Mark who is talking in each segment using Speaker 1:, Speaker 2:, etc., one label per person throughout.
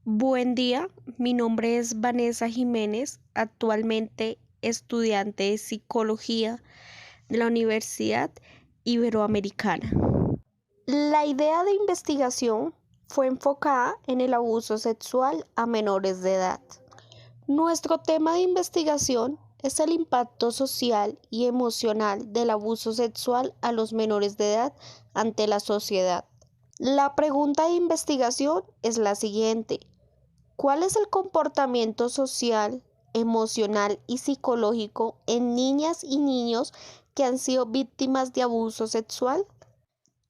Speaker 1: Buen día, mi nombre es Vanessa Jiménez, actualmente estudiante de psicología de la Universidad Iberoamericana. La idea de investigación fue enfocada en el abuso sexual a menores de edad. Nuestro tema de investigación es el impacto social y emocional del abuso sexual a los menores de edad ante la sociedad. La pregunta de investigación es la siguiente. ¿Cuál es el comportamiento social, emocional y psicológico en niñas y niños que han sido víctimas de abuso sexual?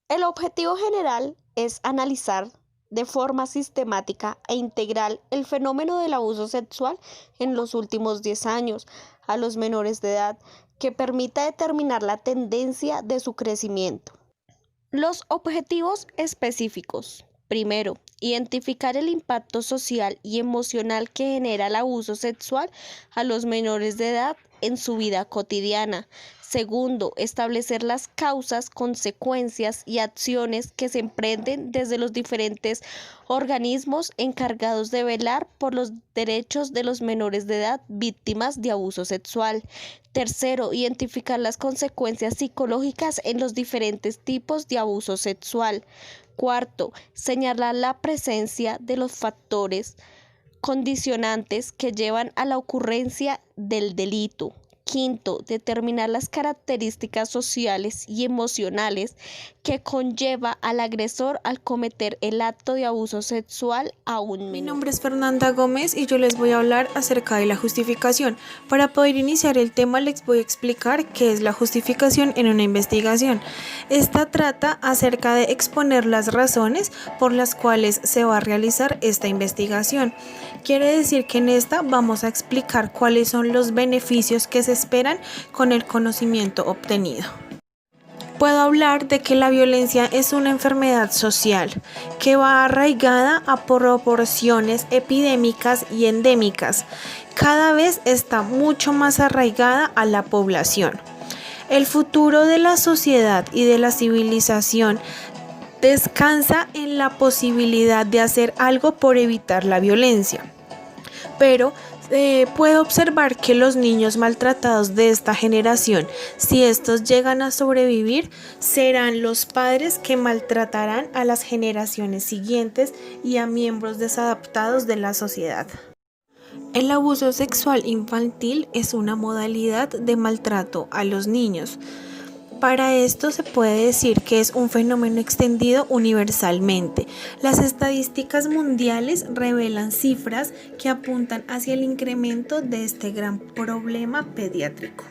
Speaker 1: El objetivo general es analizar de forma sistemática e integral el fenómeno del abuso sexual en los últimos 10 años a los menores de edad, que permita determinar la tendencia de su crecimiento. Los objetivos específicos. Primero, identificar el impacto social y emocional que genera el abuso sexual a los menores de edad en su vida cotidiana. Segundo, establecer las causas, consecuencias y acciones que se emprenden desde los diferentes organismos encargados de velar por los derechos de los menores de edad víctimas de abuso sexual. Tercero, identificar las consecuencias psicológicas en los diferentes tipos de abuso sexual. Cuarto, señalar la presencia de los factores condicionantes que llevan a la ocurrencia del delito. Quinto, determinar las características sociales y emocionales que conlleva al agresor al cometer el acto de abuso sexual a un
Speaker 2: Mi
Speaker 1: menor.
Speaker 2: nombre es Fernanda Gómez y yo les voy a hablar acerca de la justificación. Para poder iniciar el tema les voy a explicar qué es la justificación en una investigación. Esta trata acerca de exponer las razones por las cuales se va a realizar esta investigación. Quiere decir que en esta vamos a explicar cuáles son los beneficios que se esperan con el conocimiento obtenido. Puedo hablar de que la violencia es una enfermedad social que va arraigada a proporciones epidémicas y endémicas. Cada vez está mucho más arraigada a la población. El futuro de la sociedad y de la civilización descansa en la posibilidad de hacer algo por evitar la violencia. Pero puedo observar que los niños maltratados de esta generación, si estos llegan a sobrevivir, serán los padres que maltratarán a las generaciones siguientes y a miembros desadaptados de la sociedad. El abuso sexual infantil es una modalidad de maltrato a los niños. Para esto se puede decir que es un fenómeno extendido universalmente. Las estadísticas mundiales revelan cifras que apuntan hacia el incremento de este gran problema pediátrico.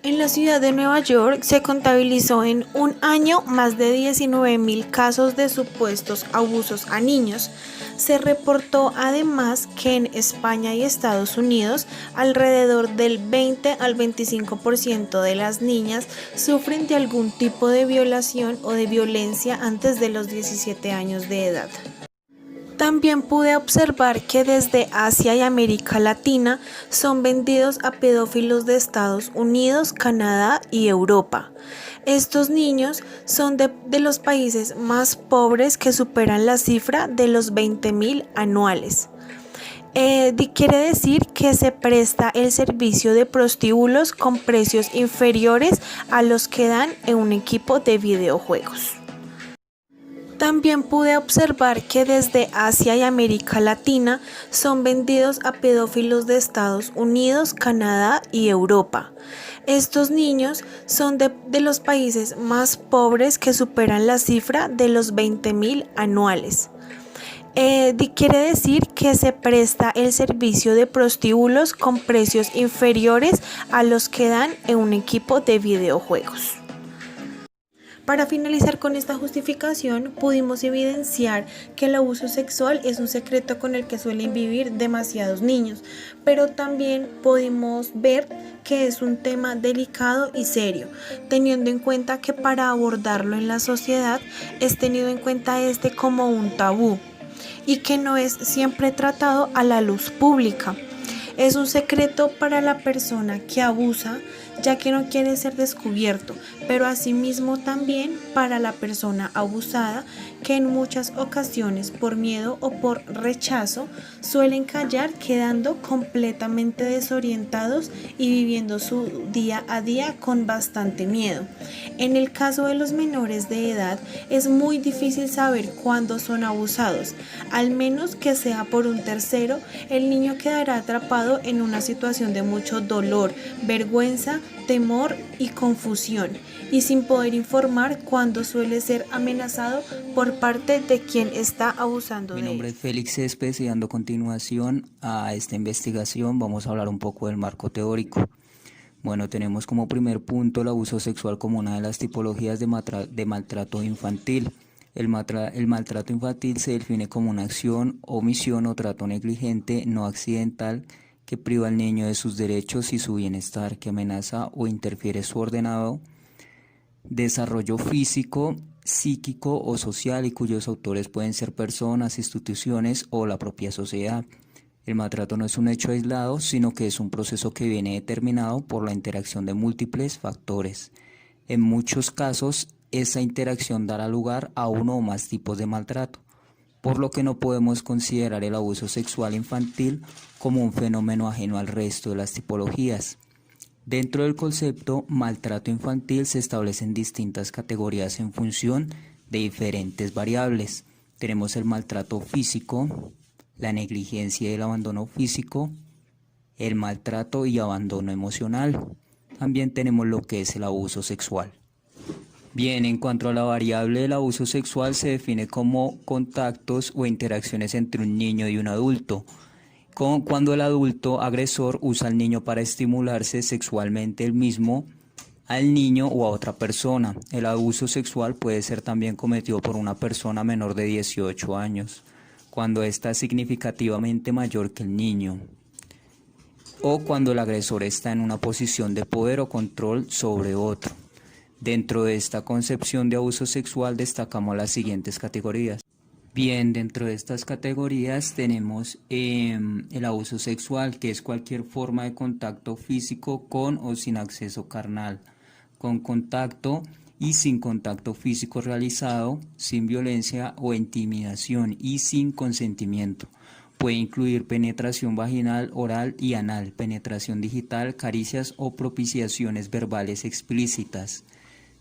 Speaker 2: En la ciudad de Nueva York se contabilizó en un año más de 19.000 casos de supuestos abusos a niños. Se reportó además que en España y Estados Unidos alrededor del 20 al 25% de las niñas sufren de algún tipo de violación o de violencia antes de los 17 años de edad. También pude observar que desde Asia y América Latina son vendidos a pedófilos de Estados Unidos, Canadá y Europa. Estos niños son de los países más pobres que superan la cifra de los 20.000 anuales. Quiere decir que se presta el servicio de prostíbulos con precios inferiores a los que dan en un equipo de videojuegos. También pude observar que desde Asia y América Latina son vendidos a pedófilos de Estados Unidos, Canadá y Europa. Estos niños son de los países más pobres que superan la cifra de los 20.000 anuales. Quiere decir que se presta el servicio de prostíbulos con precios inferiores a los que dan en un equipo de videojuegos. Para finalizar con esta justificación, pudimos evidenciar que el abuso sexual es un secreto con el que suelen vivir demasiados niños, pero también pudimos ver que es un tema delicado y serio, teniendo en cuenta que para abordarlo en la sociedad es tenido en cuenta como un tabú y que no es siempre tratado a la luz pública. Es un secreto para la persona que abusa, ya que no quiere ser descubierto, pero asimismo también para la persona abusada, que en muchas ocasiones por miedo o por rechazo suelen callar, quedando completamente desorientados y viviendo su día a día con bastante miedo. En el caso de los menores de edad es muy difícil saber cuándo son abusados, al menos que sea por un tercero. El niño quedará atrapado en una situación de mucho dolor, vergüenza, temor y confusión, y sin poder informar cuándo suele ser amenazado por parte de quien está abusando
Speaker 3: Mi
Speaker 2: de
Speaker 3: nombre
Speaker 2: él.
Speaker 3: es Félix Céspedes y dando continuación a esta investigación vamos a hablar un poco del marco teórico. Bueno, tenemos como primer punto el abuso sexual como una de las tipologías de maltrato infantil. El maltrato infantil se define como una acción, omisión o trato negligente, no accidental, que priva al niño de sus derechos y su bienestar, que amenaza o interfiere su ordenado desarrollo físico, psíquico o social y cuyos autores pueden ser personas, instituciones o la propia sociedad. El maltrato no es un hecho aislado, sino que es un proceso que viene determinado por la interacción de múltiples factores. En muchos casos, esa interacción dará lugar a uno o más tipos de maltrato, por lo que no podemos considerar el abuso sexual infantil como un fenómeno ajeno al resto de las tipologías. Dentro del concepto maltrato infantil se establecen distintas categorías en función de diferentes variables. Tenemos el maltrato físico, la negligencia y el abandono físico, el maltrato y abandono emocional. También tenemos lo que es el abuso sexual. Bien, en cuanto a la variable del abuso sexual, se define como contactos o interacciones entre un niño y un adulto, cuando el adulto agresor usa al niño para estimularse sexualmente él mismo, al niño o a otra persona. El abuso sexual puede ser también cometido por una persona menor de 18 años, cuando ésta es significativamente mayor que el niño, o cuando el agresor está en una posición de poder o control sobre otro. Dentro de esta concepción de abuso sexual destacamos las siguientes categorías. Bien, dentro de estas categorías tenemos el abuso sexual, que es cualquier forma de contacto físico con o sin acceso carnal, con contacto y sin contacto físico realizado, sin violencia o intimidación y sin consentimiento. Puede incluir penetración vaginal, oral y anal, penetración digital, caricias o propiciaciones verbales explícitas.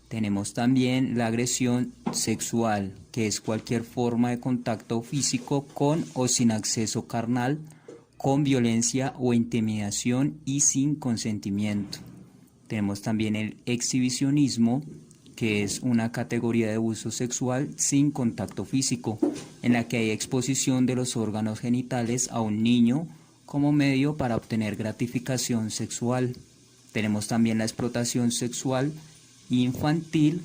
Speaker 3: Tenemos también la agresión sexual, que es cualquier forma de contacto físico con o sin acceso carnal, con violencia o intimidación y sin consentimiento. Tenemos también el exhibicionismo, que es una categoría de abuso sexual sin contacto físico, en la que hay exposición de los órganos genitales a un niño como medio para obtener gratificación sexual. Tenemos también la explotación sexual infantil,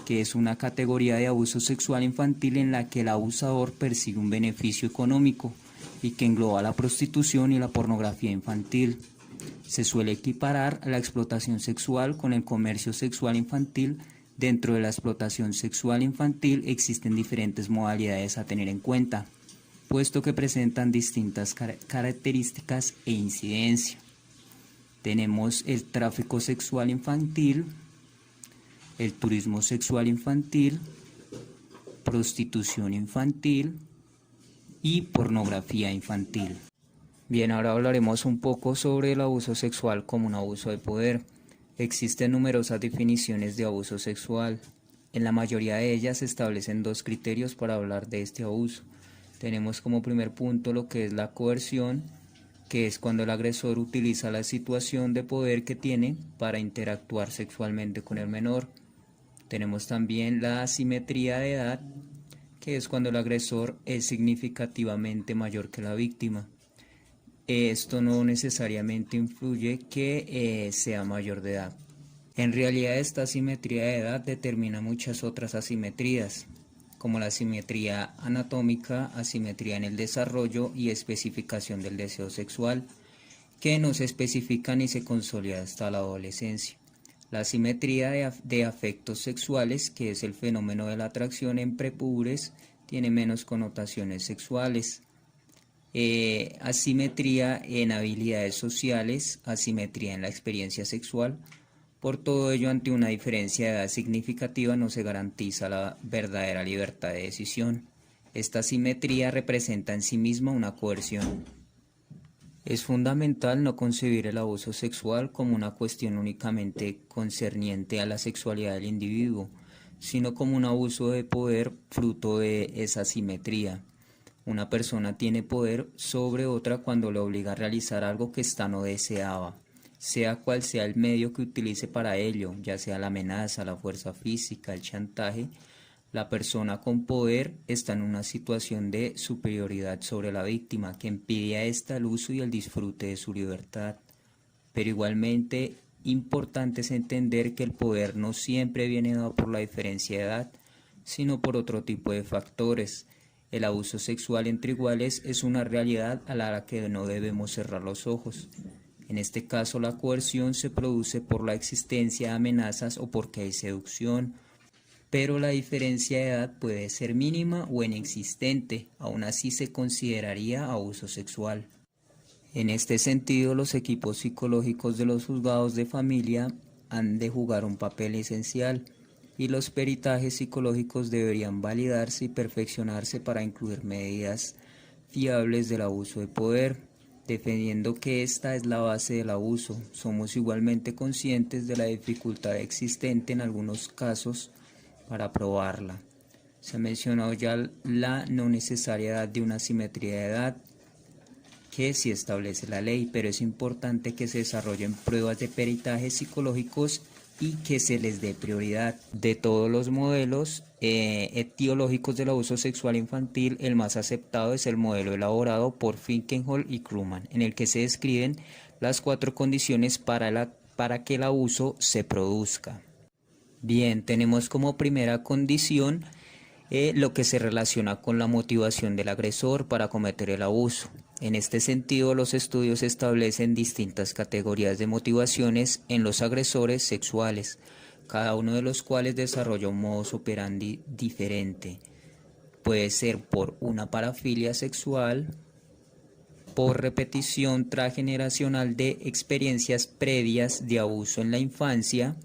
Speaker 3: que es una categoría de abuso sexual infantil en la que el abusador persigue un beneficio económico y que engloba la prostitución y la pornografía infantil. Se suele equiparar la explotación sexual con el comercio sexual infantil. Dentro de la explotación sexual infantil existen diferentes modalidades a tener en cuenta, puesto que presentan distintas características e incidencia. Tenemos el tráfico sexual infantil, el turismo sexual infantil, prostitución infantil y pornografía infantil. Bien, ahora hablaremos un poco sobre el abuso sexual como un abuso de poder. Existen numerosas definiciones de abuso sexual. En la mayoría de ellas se establecen dos criterios para hablar de este abuso. Tenemos como primer punto lo que es la coerción, que es cuando el agresor utiliza la situación de poder que tiene para interactuar sexualmente con el menor. Tenemos también la asimetría de edad, que es cuando el agresor es significativamente mayor que la víctima. Esto no necesariamente influye que sea mayor de edad. En realidad, esta asimetría de edad determina muchas otras asimetrías, como la asimetría anatómica, asimetría en el desarrollo y especificación del deseo sexual, que no se especifica ni se consolida hasta la adolescencia. La asimetría de afectos sexuales, que es el fenómeno de la atracción en prepubres, tiene menos connotaciones sexuales. Asimetría en habilidades sociales, asimetría en la experiencia sexual, Por todo ello, ante una diferencia de edad significativa no se garantiza la verdadera libertad de decisión. Esta asimetría representa en sí misma una coerción. Es fundamental no concebir el abuso sexual como una cuestión únicamente concerniente a la sexualidad del individuo, sino como un abuso de poder fruto de esa asimetría. Una persona tiene poder sobre otra cuando le obliga a realizar algo que ésta no deseaba, sea cual sea el medio que utilice para ello, ya sea la amenaza, la fuerza física, el chantaje. La persona con poder está en una situación de superioridad sobre la víctima que impide a ésta el uso y el disfrute de su libertad. Pero igualmente importante es entender que el poder no siempre viene dado por la diferencia de edad, sino por otro tipo de factores. El abuso sexual entre iguales es una realidad a la que no debemos cerrar los ojos. En este caso, la coerción se produce por la existencia de amenazas o porque hay seducción, pero la diferencia de edad puede ser mínima o inexistente, aún así se consideraría abuso sexual. En este sentido, los equipos psicológicos de los juzgados de familia han de jugar un papel esencial y los peritajes psicológicos deberían validarse y perfeccionarse para incluir medidas fiables del abuso de poder, defendiendo que esta es la base del abuso. Somos igualmente conscientes de la dificultad existente en algunos casos para probarla. Se ha mencionado ya la no necesaria edad de una simetría de edad que sí establece la ley, pero es importante que se desarrollen pruebas de peritajes psicológicos y que se les dé prioridad. De todos los modelos etiológicos del abuso sexual infantil, el más aceptado es el modelo elaborado por Finkenhol y Krugman, en el que se describen las 4 condiciones para que el abuso se produzca. Bien, tenemos como primera condición lo que se relaciona con la motivación del agresor para cometer el abuso. En este sentido, los estudios establecen distintas categorías de motivaciones en los agresores sexuales, cada uno de los cuales desarrolla un modus operandi diferente. Puede ser por una parafilia sexual, por repetición transgeneracional de experiencias previas de abuso en la infancia,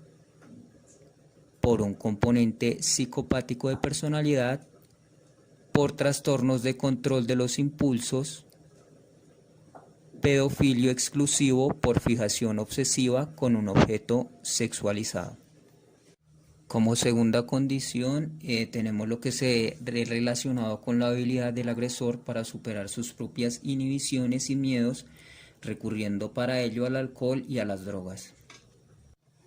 Speaker 3: por un componente psicopático de personalidad, por trastornos de control de los impulsos, pedofilio exclusivo por fijación obsesiva con un objeto sexualizado. Como segunda condición tenemos lo que se relacionado con la habilidad del agresor para superar sus propias inhibiciones y miedos, recurriendo para ello al alcohol y a las drogas.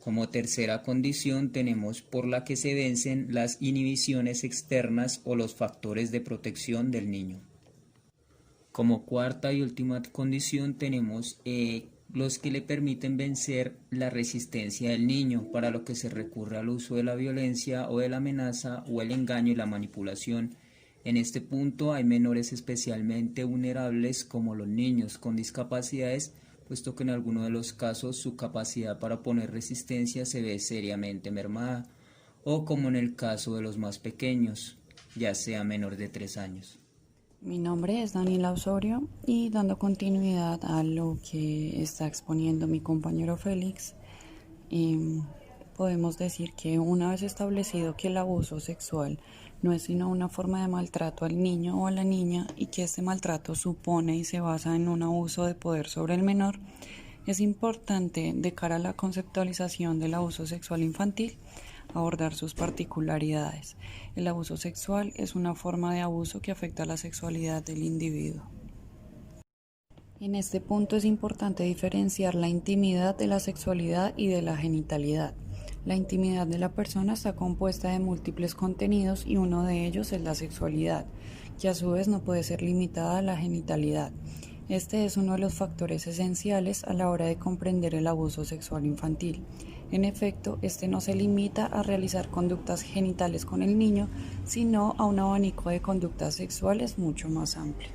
Speaker 3: Como tercera condición tenemos por la que se vencen las inhibiciones externas o los factores de protección del niño. Como cuarta y última condición tenemos los que le permiten vencer la resistencia del niño, para lo que se recurre al uso de la violencia o de la amenaza o el engaño y la manipulación. En este punto hay menores especialmente vulnerables como los niños con discapacidades, puesto que en algunos de los casos su capacidad para oponer resistencia se ve seriamente mermada, o como en el caso de los más pequeños, ya sea menor de 3 años.
Speaker 4: Mi nombre es Daniela Osorio y dando continuidad a lo que está exponiendo mi compañero Félix, podemos decir que una vez establecido que el abuso sexual no es sino una forma de maltrato al niño o a la niña y que este maltrato supone y se basa en un abuso de poder sobre el menor, es importante de cara a la conceptualización del abuso sexual infantil abordar sus particularidades. El abuso sexual es una forma de abuso que afecta a la sexualidad del individuo. En este punto es importante diferenciar la intimidad de la sexualidad y de la genitalidad. La intimidad de la persona está compuesta de múltiples contenidos y uno de ellos es la sexualidad, que a su vez no puede ser limitada a la genitalidad. Este es uno de los factores esenciales a la hora de comprender el abuso sexual infantil. En efecto, este no se limita a realizar conductas genitales con el niño, sino a un abanico de conductas sexuales mucho más amplio.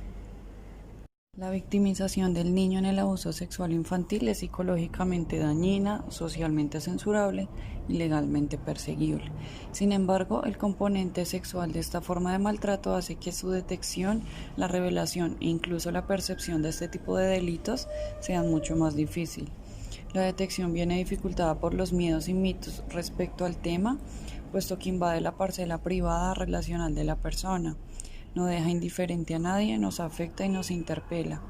Speaker 4: La victimización del niño en el abuso sexual infantil es psicológicamente dañina, socialmente censurable y legalmente perseguible. Sin embargo, el componente sexual de esta forma de maltrato hace que su detección, la revelación e incluso la percepción de este tipo de delitos sean mucho más difícil. La detección viene dificultada por los miedos y mitos respecto al tema, puesto que invade la parcela privada relacional de la persona, no deja indiferente a nadie, nos afecta y nos interpela.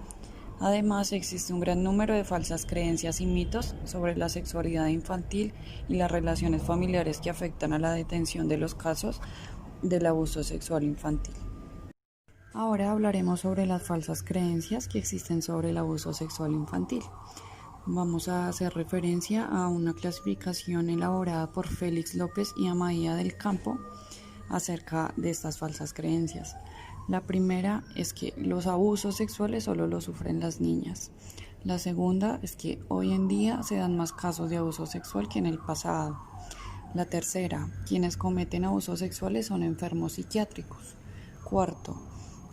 Speaker 4: Además, existe un gran número de falsas creencias y mitos sobre la sexualidad infantil y las relaciones familiares que afectan a la detención de los casos del abuso sexual infantil. Ahora hablaremos sobre las falsas creencias que existen sobre el abuso sexual infantil. Vamos a hacer referencia a una clasificación elaborada por Félix López y Amaía del Campo acerca de estas falsas creencias. La primera es que los abusos sexuales solo los sufren las niñas. La segunda es que hoy en día se dan más casos de abuso sexual que en el pasado. La tercera, quienes cometen abusos sexuales son enfermos psiquiátricos. Cuarto,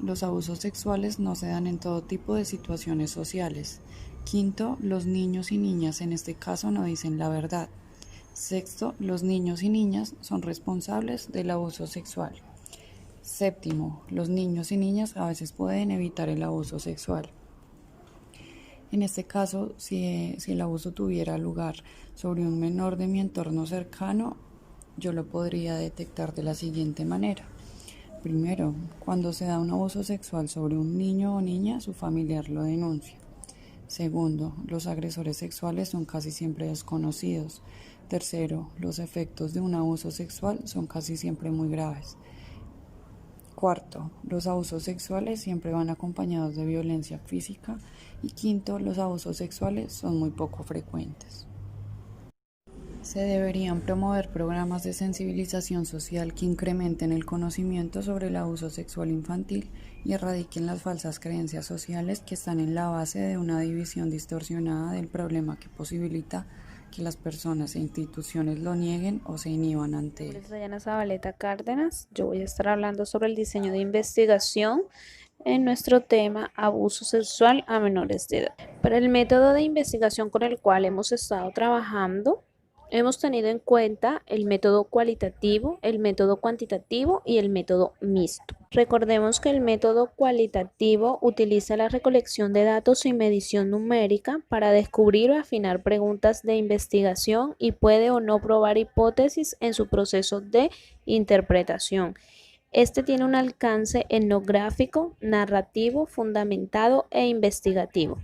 Speaker 4: los abusos sexuales no se dan en todo tipo de situaciones sociales. Quinto, los niños y niñas en este caso no dicen la verdad. Sexto, los niños y niñas son responsables del abuso sexual. Séptimo, los niños y niñas a veces pueden evitar el abuso sexual. En este caso, si el abuso tuviera lugar sobre un menor de mi entorno cercano, yo lo podría detectar de la siguiente manera. Primero, cuando se da un abuso sexual sobre un niño o niña, su familiar lo denuncia. Segundo, los agresores sexuales son casi siempre desconocidos. Tercero, los efectos de un abuso sexual son casi siempre muy graves. Cuarto, los abusos sexuales siempre van acompañados de violencia física. Y quinto, los abusos sexuales son muy poco frecuentes. Se deberían promover programas de sensibilización social que incrementen el conocimiento sobre el abuso sexual infantil y erradiquen las falsas creencias sociales que están en la base de una división distorsionada del problema que posibilita que las personas e instituciones lo nieguen o se inhiban ante él.
Speaker 5: Soy Ana Zabaleta Cárdenas. Yo voy a estar hablando sobre el diseño de investigación en nuestro tema abuso sexual a menores de edad. Para el método de investigación con el cual hemos estado trabajando, hemos tenido en cuenta el método cualitativo, el método cuantitativo y el método mixto. Recordemos que el método cualitativo utiliza la recolección de datos y medición numérica para descubrir o afinar preguntas de investigación y puede o no probar hipótesis en su proceso de interpretación. Este tiene un alcance etnográfico, narrativo, fundamentado e investigativo.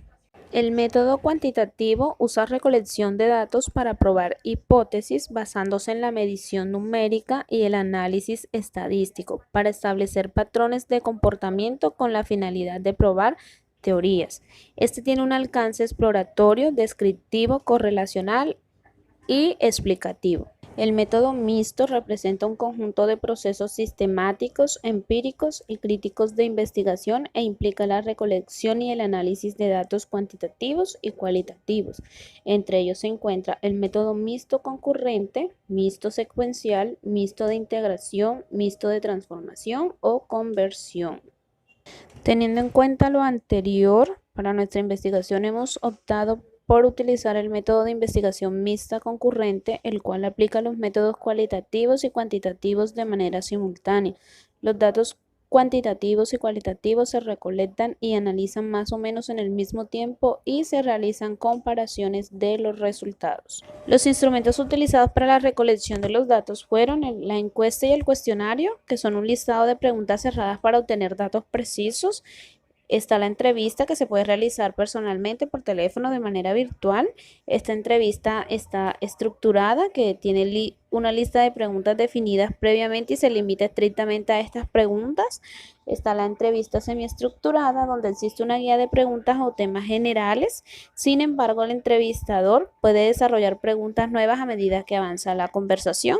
Speaker 5: El método cuantitativo usa recolección de datos para probar hipótesis basándose en la medición numérica y el análisis estadístico para establecer patrones de comportamiento con la finalidad de probar teorías. Este tiene un alcance exploratorio, descriptivo, correlacional y explicativo. El método mixto representa un conjunto de procesos sistemáticos, empíricos y críticos de investigación e implica la recolección y el análisis de datos cuantitativos y cualitativos. Entre ellos se encuentra el método mixto concurrente, mixto secuencial, mixto de integración, mixto de transformación o conversión. Teniendo en cuenta lo anterior, para nuestra investigación hemos optado por utilizar el método de investigación mixta concurrente, el cual aplica los métodos cualitativos y cuantitativos de manera simultánea. Los datos cuantitativos y cualitativos se recolectan y analizan más o menos en el mismo tiempo y se realizan comparaciones de los resultados. Los instrumentos utilizados para la recolección de los datos fueron la encuesta y el cuestionario, que son un listado de preguntas cerradas para obtener datos precisos. Está la entrevista, que se puede realizar personalmente, por teléfono, de manera virtual. Esta entrevista está estructurada, que tiene una lista de preguntas definidas previamente y se limita estrictamente a estas preguntas. Está la entrevista semiestructurada, donde existe una guía de preguntas o temas generales. Sin embargo, el entrevistador puede desarrollar preguntas nuevas a medida que avanza la conversación.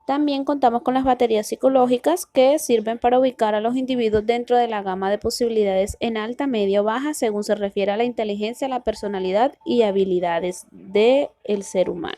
Speaker 5: También contamos con las baterías psicológicas, que sirven para ubicar a los individuos dentro de la gama de posibilidades en alta, media o baja, según se refiere a la inteligencia, la personalidad y habilidades del ser humano.